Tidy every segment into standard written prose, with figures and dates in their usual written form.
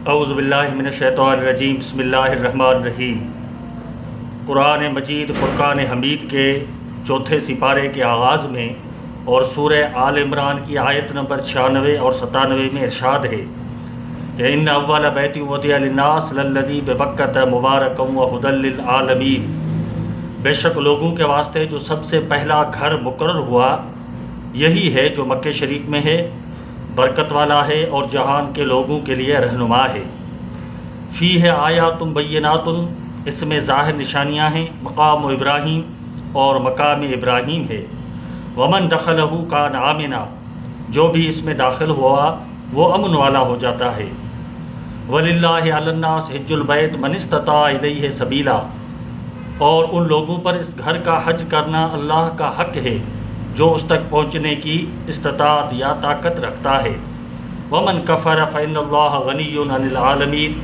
اعوذ باللہ من الشیطان الرجیم بسم اللہ الرحمن الرحیم۔ قرآن مجید فرقان حمید کے چوتھے سپارے کے آغاز میں اور سورہ آل عمران کی آیت نمبر 96 اور 97 میں ارشاد ہے کہ ان اول بیت وضع للناس للذی ببکۃ مبارکا وہدی للعالمین، بے شک لوگوں کے واسطے جو سب سے پہلا گھر مقرر ہوا یہی ہے جو مکہ شریف میں ہے، برکت والا ہے اور جہان کے لوگوں کے لیے رہنما ہے۔ فیہ آیات بینات، اس میں ظاہر نشانیاں ہیں، مقام ابراہیم اور مقام ابراہیم ہے۔ ومن دخلہ کان آمنا، جو بھی اس میں داخل ہوا وہ امن والا ہو جاتا ہے۔ وللہ علی الناس حج البیت من استطاع الیہ سبیلا، اور ان لوگوں پر اس گھر کا حج کرنا اللہ کا حق ہے جو اس تک پہنچنے کی استطاعت یا طاقت رکھتا ہے۔ ومن کفر فإن اللہ غنی عن العالمین،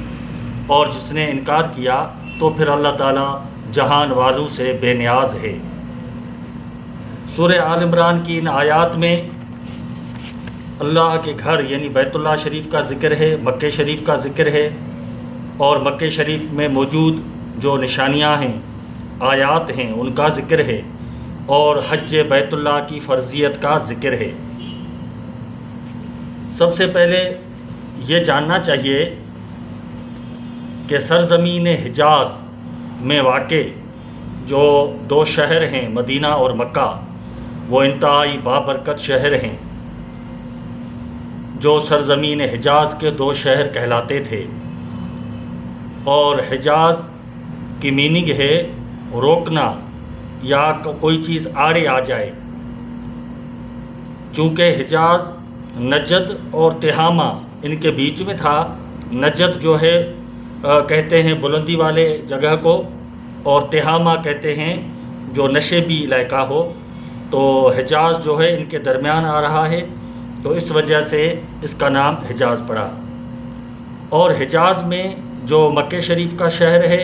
اور جس نے انکار کیا تو پھر اللہ تعالیٰ جہان والوں سے بے نیاز ہے۔ سورہ آل عمران کی ان آیات میں اللہ کے گھر یعنی بیت اللہ شریف کا ذکر ہے، مکہ شریف کا ذکر ہے، اور مکہ شریف میں موجود جو نشانیاں ہیں، آیات ہیں، ان کا ذکر ہے، اور حج بیت اللہ کی فرضیت کا ذکر ہے۔ سب سے پہلے یہ جاننا چاہیے کہ سرزمین حجاز میں واقع جو دو شہر ہیں مدینہ اور مکہ، وہ انتہائی بابرکت شہر ہیں جو سرزمین حجاز کے دو شہر کہلاتے تھے، اور حجاز کی میننگ ہے روکنا یا کوئی چیز آڑے آ جائے۔ چونکہ حجاز نجد اور تہامہ ان کے بیچ میں تھا، نجد جو ہے کہتے ہیں بلندی والے جگہ کو، اور تہامہ کہتے ہیں جو نشیبی علاقہ ہو، تو حجاز جو ہے ان کے درمیان آ رہا ہے، تو اس وجہ سے اس کا نام حجاز پڑا۔ اور حجاز میں جو مکہ شریف کا شہر ہے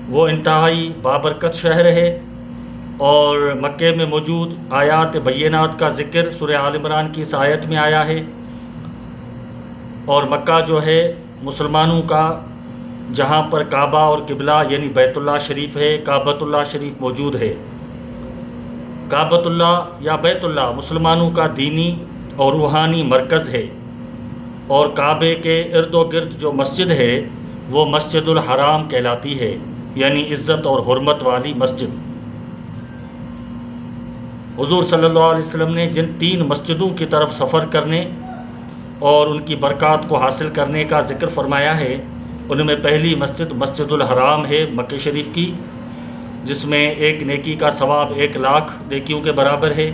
وہ انتہائی بابرکت شہر ہے، اور مکے میں موجود آیات بینات کا ذکر سورہ آل عمران کی اس آیت میں آیا ہے۔ اور مکہ جو ہے مسلمانوں کا جہاں پر کعبہ اور قبلہ یعنی بیت اللہ شریف ہے، کعبۃ اللہ شریف موجود ہے۔ کعبۃ اللہ یا بیت اللہ مسلمانوں کا دینی اور روحانی مرکز ہے، اور کعبے کے ارد و گرد جو مسجد ہے وہ مسجد الحرام کہلاتی ہے، یعنی عزت اور حرمت والی مسجد۔ حضور صلی اللہ علیہ وسلم نے جن 3 مسجدوں کی طرف سفر کرنے اور ان کی برکات کو حاصل کرنے کا ذکر فرمایا ہے، ان میں پہلی مسجد مسجد الحرام ہے مکہ شریف کی، جس میں ایک نیکی کا ثواب 1,00,000 نیکیوں کے برابر ہے،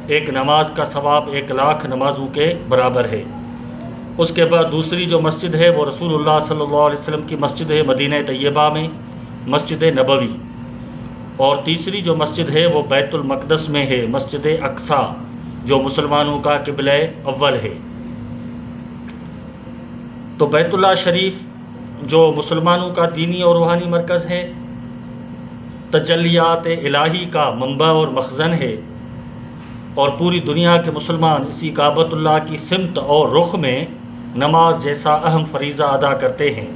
ایک نماز کا ثواب 1,00,000 نمازوں کے برابر ہے۔ اس کے بعد دوسری جو مسجد ہے وہ رسول اللہ صلی اللہ علیہ وسلم کی مسجد ہے مدینہ طیبہ میں، مسجد نبوی، اور تیسری جو مسجد ہے وہ بیت المقدس میں ہے، مسجد اقصیٰ، جو مسلمانوں کا قبلہ اول ہے۔ تو بیت اللہ شریف جو مسلمانوں کا دینی اور روحانی مرکز ہے، تجلیات الہی کا منبع اور مخزن ہے، اور پوری دنیا کے مسلمان اسی کعبۃ اللہ کی سمت اور رخ میں نماز جیسا اہم فریضہ ادا کرتے ہیں،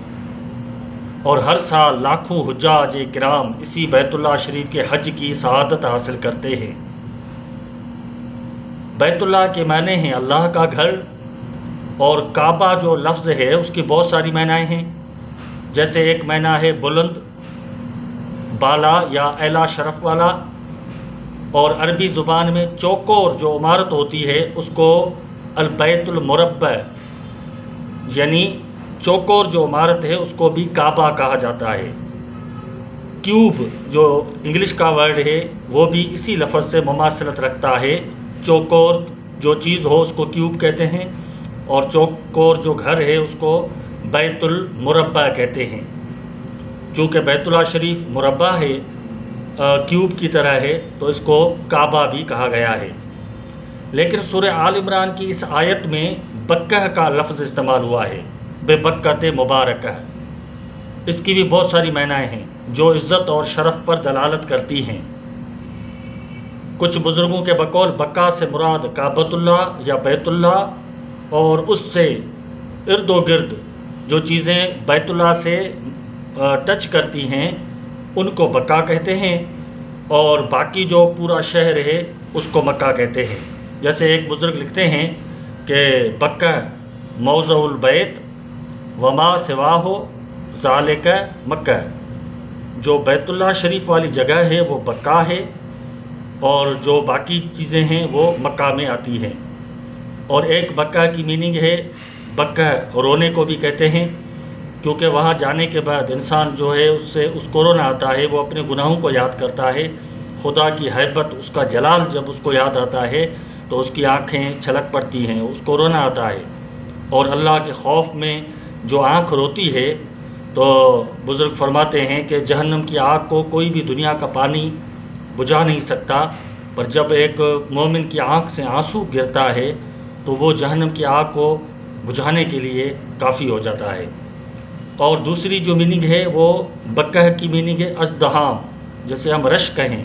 اور ہر سال لاکھوں حجاج کرام اسی بیت اللہ شریف کے حج کی سعادت حاصل کرتے ہیں۔ بیت اللہ کے معنی ہیں اللہ کا گھر، اور کعبہ جو لفظ ہے اس کی بہت ساری معنی ہیں، جیسے ایک معنی ہے بلند، بالا یا اعلیٰ شرف والا، اور عربی زبان میں چوکور جو عمارت ہوتی ہے اس کو البیت المربع، یعنی چوکور جو عمارت ہے اس کو بھی کعبہ کہا جاتا ہے۔ کیوب جو انگلش کا ورڈ ہے وہ بھی اسی لفظ سے مماثلت رکھتا ہے، چوکور جو چیز ہو اس کو کیوب کہتے ہیں، اور چوکور جو گھر ہے اس کو بیت المربع کہتے ہیں۔ چونکہ بیت اللہ شریف مربع ہے، کیوب کی طرح ہے، تو اس کو کعبہ بھی کہا گیا ہے۔ لیکن سورہ آل عمران کی اس آیت میں بکہ کا لفظ استعمال ہوا ہے، بے بکت مبارکہ۔ اس کی بھی بہت ساری معنی ہیں جو عزت اور شرف پر دلالت کرتی ہیں۔ کچھ بزرگوں کے بقول بکہ سے مراد کعبۃ اللہ یا بیت اللہ، اور اس سے ارد و گرد جو چیزیں بیت اللہ سے ٹچ کرتی ہیں ان کو بقا کہتے ہیں، اور باقی جو پورا شہر ہے اس کو مکہ کہتے ہیں۔ جیسے ایک بزرگ لکھتے ہیں کہ بکہ موضع البیت وما سواہ ذالک مکہ، جو بیت اللہ شریف والی جگہ ہے وہ بکہ ہے، اور جو باقی چیزیں ہیں وہ مکہ میں آتی ہیں۔ اور ایک بکہ کی میننگ ہے بکہ رونے کو بھی کہتے ہیں، کیونکہ وہاں جانے کے بعد انسان جو ہے اس کو رونا آتا ہے، وہ اپنے گناہوں کو یاد کرتا ہے، خدا کی ہیبت، اس کا جلال جب اس کو یاد آتا ہے تو اس کی آنکھیں چھلک پڑتی ہیں، اس کو رونا آتا ہے۔ اور اللہ کے خوف میں جو آنکھ روتی ہے تو بزرگ فرماتے ہیں کہ جہنم کی آگ کو کوئی بھی دنیا کا پانی بجھا نہیں سکتا، پر جب ایک مومن کی آنکھ سے آنسو گرتا ہے تو وہ جہنم کی آگ کو بجھانے کے لیے کافی ہو جاتا ہے۔ اور دوسری جو میننگ ہے وہ بکہ کی میننگ ہے ازدحام، جیسے ہم رش کہیں،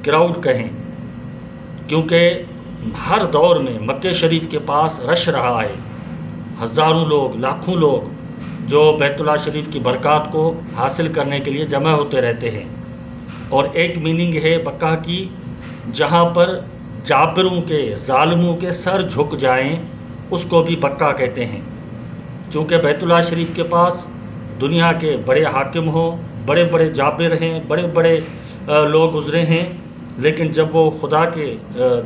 کراؤڈ کہیں، کیونکہ ہر دور میں مکہ شریف کے پاس رش رہا ہے، ہزاروں لوگ، لاکھوں لوگ جو بیت اللہ شریف کی برکات کو حاصل کرنے کے لیے جمع ہوتے رہتے ہیں۔ اور ایک میننگ ہے بکہ کی جہاں پر جابروں کے، ظالموں کے سر جھک جائیں، اس کو بھی بکہ کہتے ہیں، چونکہ بیت اللہ شریف کے پاس دنیا کے بڑے حاکم ہوں، بڑے بڑے جابر ہیں، بڑے بڑے لوگ گزرے ہیں، لیکن جب وہ خدا کے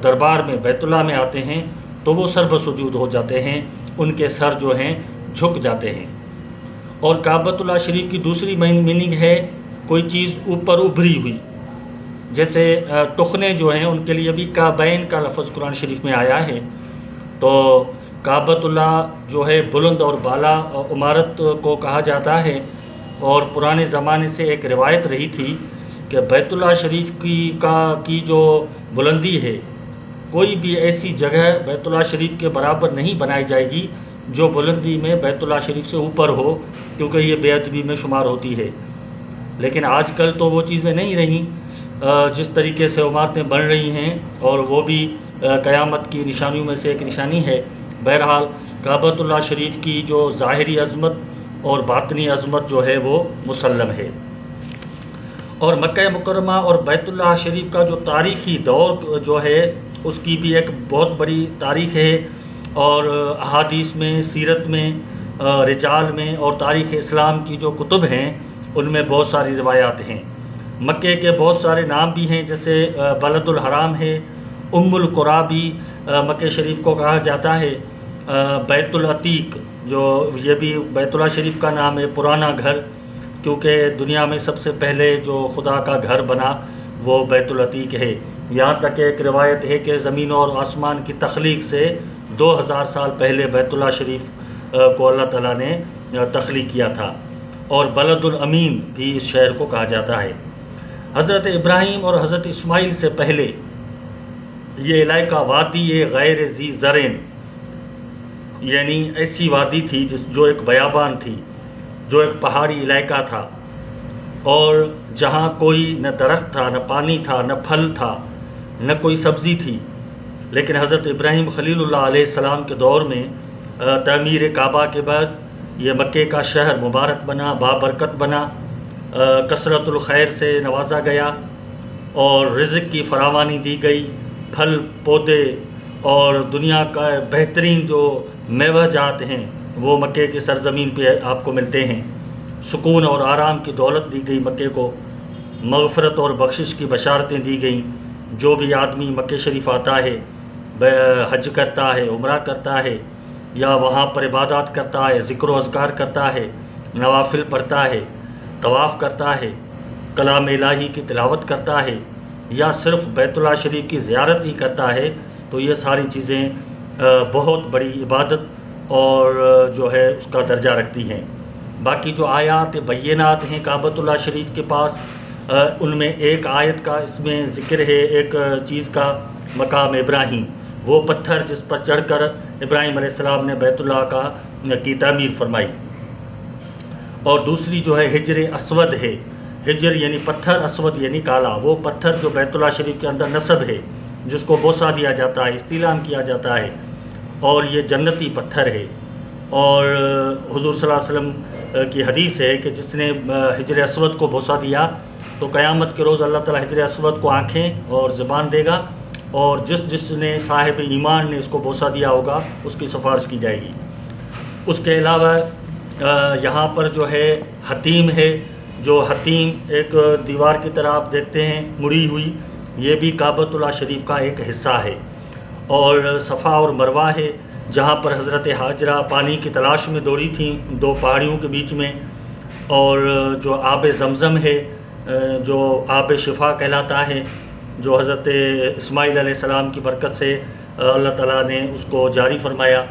دربار میں بیت اللہ میں آتے ہیں تو وہ سر بسجود ہو جاتے ہیں، ان کے سر جو ہیں جھک جاتے ہیں۔ اور کعبۃ اللہ شریف کی دوسری میننگ ہے کوئی چیز اوپر ابھری ہوئی، جیسے ٹخنے جو ہیں ان کے لیے بھی کعبین کا لفظ قرآن شریف میں آیا ہے۔ تو کعبۃ اللہ جو ہے بلند اور بالا عمارت کو کہا جاتا ہے، اور پرانے زمانے سے ایک روایت رہی تھی کہ بیت اللہ شریف کی جو بلندی ہے، کوئی بھی ایسی جگہ بیت اللہ شریف کے برابر نہیں بنائی جائے گی جو بلندی میں بیت اللہ شریف سے اوپر ہو، کیونکہ یہ بے ادبی میں شمار ہوتی ہے۔ لیکن آج کل تو وہ چیزیں نہیں رہیں، جس طریقے سے عمارتیں بن رہی ہیں، اور وہ بھی قیامت کی نشانیوں میں سے ایک نشانی ہے۔ بہرحال کعبۃ اللہ شریف کی جو ظاہری عظمت اور باطنی عظمت جو ہے وہ مسلم ہے۔ اور مکہ مکرمہ اور بیت اللہ شریف کا جو تاریخی دور جو ہے اس کی بھی ایک بہت بڑی تاریخ ہے، اور احادیث میں، سیرت میں، رجال میں اور تاریخ اسلام کی جو کتب ہیں ان میں بہت ساری روایات ہیں۔ مکے کے بہت سارے نام بھی ہیں، جیسے بلد الحرام ہے، ام القریٰ بھی مکہ شریف کو کہا جاتا ہے، بیت العتیق جو یہ بھی بیت اللہ شریف کا نام ہے، پرانا گھر، کیونکہ دنیا میں سب سے پہلے جو خدا کا گھر بنا وہ بیت العتیق ہے۔ یہاں تک ایک روایت ہے کہ زمین اور آسمان کی تخلیق سے 2000 سال پہلے بیت اللہ شریف کو اللہ تعالیٰ نے تخلیق کیا تھا۔ اور بلد الامین بھی اس شہر کو کہا جاتا ہے۔ حضرت ابراہیم اور حضرت اسماعیل سے پہلے یہ علاقہ وادی غیر ذی زرعین، یعنی ایسی وادی تھی جو ایک بیابان تھی، جو ایک پہاڑی علاقہ تھا، اور جہاں کوئی نہ درخت تھا، نہ پانی تھا، نہ پھل تھا، نہ کوئی سبزی تھی۔ لیکن حضرت ابراہیم خلیل اللہ علیہ السلام کے دور میں تعمیر کعبہ کے بعد یہ مکے کا شہر مبارک بنا، بابرکت بنا، کثرت الخیر سے نوازا گیا، اور رزق کی فراوانی دی گئی، پھل پودے اور دنیا کا بہترین جو میوہ جات ہیں وہ مکے کی سرزمین پہ آپ کو ملتے ہیں۔ سکون اور آرام کی دولت دی گئی مکے کو، مغفرت اور بخشش کی بشارتیں دی گئیں۔ جو بھی آدمی مکہ شریف آتا ہے، حج کرتا ہے، عمرہ کرتا ہے، یا وہاں پر عبادات کرتا ہے، ذکر و اذکار کرتا ہے، نوافل پڑھتا ہے، طواف کرتا ہے، کلام الہی کی تلاوت کرتا ہے، یا صرف بیت اللہ شریف کی زیارت ہی کرتا ہے، تو یہ ساری چیزیں بہت بڑی عبادت اور جو ہے اس کا درجہ رکھتی ہیں۔ باقی جو آیات بینات ہیں کعبۃ اللہ شریف کے پاس، ان میں ایک آیت کا اس میں ذکر ہے، ایک چیز کا، مقام ابراہیم، وہ پتھر جس پر چڑھ کر ابراہیم علیہ السلام نے بیت اللہ کی تعمیر فرمائی۔ اور دوسری جو ہے حجر اسود ہے، حجر یعنی پتھر، اسود یعنی کالا، وہ پتھر جو بیت اللہ شریف کے اندر نصب ہے، جس کو بوسہ دیا جاتا ہے، استلام کیا جاتا ہے، اور یہ جنتی پتھر ہے۔ اور حضور صلی اللہ علیہ وسلم کی حدیث ہے کہ جس نے حجر اسود کو بوسہ دیا تو قیامت کے روز اللہ تعالیٰ حجر اسود کو آنکھیں اور زبان دے گا، اور جس نے صاحب ایمان نے اس کو بوسہ دیا ہوگا اس کی سفارش کی جائے گی۔ اس کے علاوہ یہاں پر جو ہے حتیم ہے، جو حتیم ایک دیوار کی طرح آپ دیکھتے ہیں مڑی ہوئی، یہ بھی کعبۃ اللہ شریف کا ایک حصہ ہے۔ اور صفا اور مروہ ہے جہاں پر حضرت ہاجرہ پانی کی تلاش میں دوڑی تھیں دو پہاڑیوں کے بیچ میں، اور جو آب زمزم ہے جو آب شفا کہلاتا ہے، جو حضرت اسماعیل علیہ السلام کی برکت سے اللہ تعالیٰ نے اس کو جاری فرمایا۔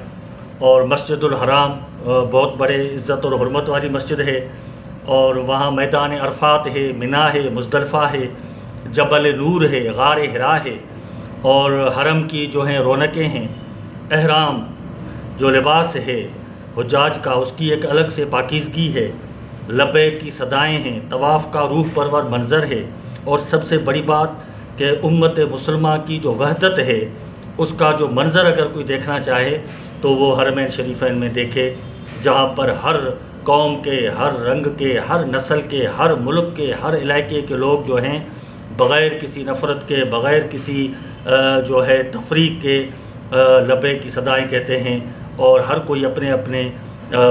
اور مسجد الحرام بہت بڑے عزت اور حرمت والی مسجد ہے، اور وہاں میدان عرفات ہے، منا ہے، مزدلفہ ہے، جبل نور ہے، غار حرا ہے، اور حرم کی جو ہیں رونقیں ہیں، احرام جو لباس ہے حجاج کا اس کی ایک الگ سے پاکیزگی ہے، لبیک کی صدائیں ہیں، طواف کا روح پرور منظر ہے، اور سب سے بڑی بات کہ امت مسلمہ کی جو وحدت ہے اس کا جو منظر اگر کوئی دیکھنا چاہے تو وہ حرمین شریفین میں دیکھے، جہاں پر ہر قوم کے، ہر رنگ کے، ہر نسل کے، ہر ملک کے، ہر علاقے کے لوگ جو ہیں بغیر کسی نفرت کے، بغیر کسی جو ہے تفریق کے لبیک کی صدائیں کہتے ہیں، اور ہر کوئی اپنے اپنے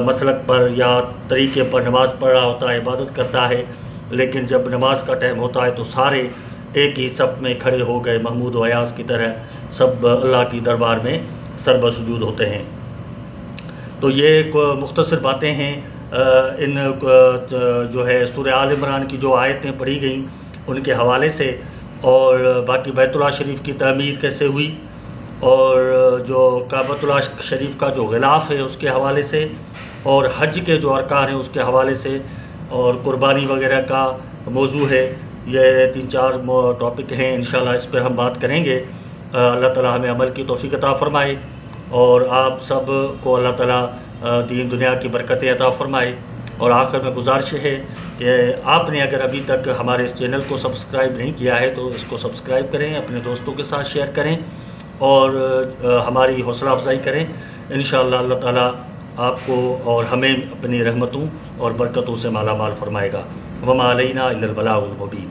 مسلک پر یا طریقے پر نماز پڑھ رہا ہوتا ہے، عبادت کرتا ہے، لیکن جب نماز کا ٹائم ہوتا ہے تو سارے ایک ہی صف میں کھڑے ہو گئے محمود و ایاز کی طرح، سب اللہ کی دربار میں سربہ سجود ہوتے ہیں۔ تو یہ ایک مختصر باتیں ہیں ان جو ہے سورہ آل عمران کی جو آیتیں پڑھی گئیں ان کے حوالے سے، اور باقی بیت اللہ شریف کی تعمیر کیسے ہوئی، اور جو کعبۃ اللہ شریف کا جو غلاف ہے اس کے حوالے سے، اور حج کے جو ارکان ہیں اس کے حوالے سے، اور قربانی وغیرہ کا موضوع ہے۔ یہ 3-4 ٹاپک ہیں، انشاءاللہ اس پر ہم بات کریں گے۔ اللہ تعالیٰ ہمیں عمل کی توفیق عطا فرمائے، اور آپ سب کو اللہ تعالیٰ دین دنیا کی برکتیں عطا فرمائے۔ اور آخر میں گزارش ہے کہ آپ نے اگر ابھی تک ہمارے اس چینل کو سبسکرائب نہیں کیا ہے تو اس کو سبسکرائب کریں، اپنے دوستوں کے ساتھ شیئر کریں، اور ہماری حوصلہ افزائی کریں۔ انشاءاللہ اللہ تعالیٰ آپ کو اور ہمیں اپنی رحمتوں اور برکتوں سے مالا مال فرمائے گا۔ وما علینا الا البلاغ المبین۔